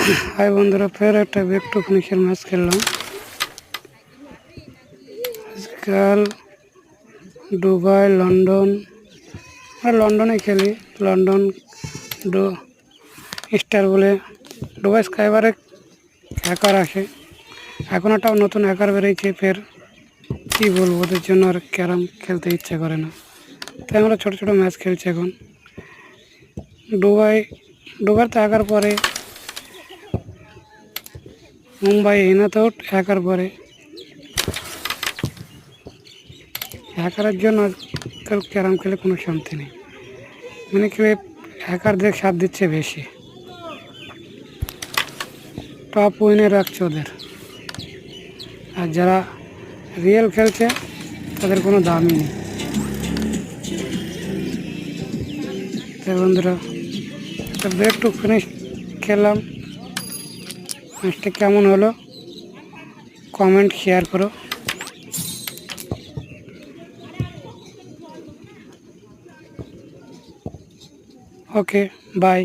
High বন্ধুরা, ফের একটা ব্যাক টু ফিনিশের ম্যাচ খেললাম। আজকাল দুবাই, লন্ডন, লন্ডনে খেলি। লন্ডন স্টার বলে দুবাই স্কাইবারে হ্যাকার আসে। এখন একটা নতুন হ্যাকার বেরিয়েছে। ফের কী বলবো, ওদের জন্য আর ক্যারাম খেলতে ইচ্ছে করে না, তাই আমরা ছোটো ছোটো ম্যাচ খেলছি এখন। দুবাই তো হ্যাকার পরে, মুম্বাই এনাতেও হ্যাকার পরে। হ্যাকারের জন্য আজকাল ক্যারাম খেলে কোনো শান্তি নেই। মানে কেউ হ্যাকারদের সাথ দিচ্ছে বেশি, টপ উইনে রাখছে ওদের। আর যারা রিয়েল খেলছে তাদের কোনো দামই নেই। তাই বন্ধুরা, ব্রেক টু ফিনিশ খেললাম। ম্যাচটা কেমন হলো কমেন্ট শেয়ার করো। ওকে, বাই।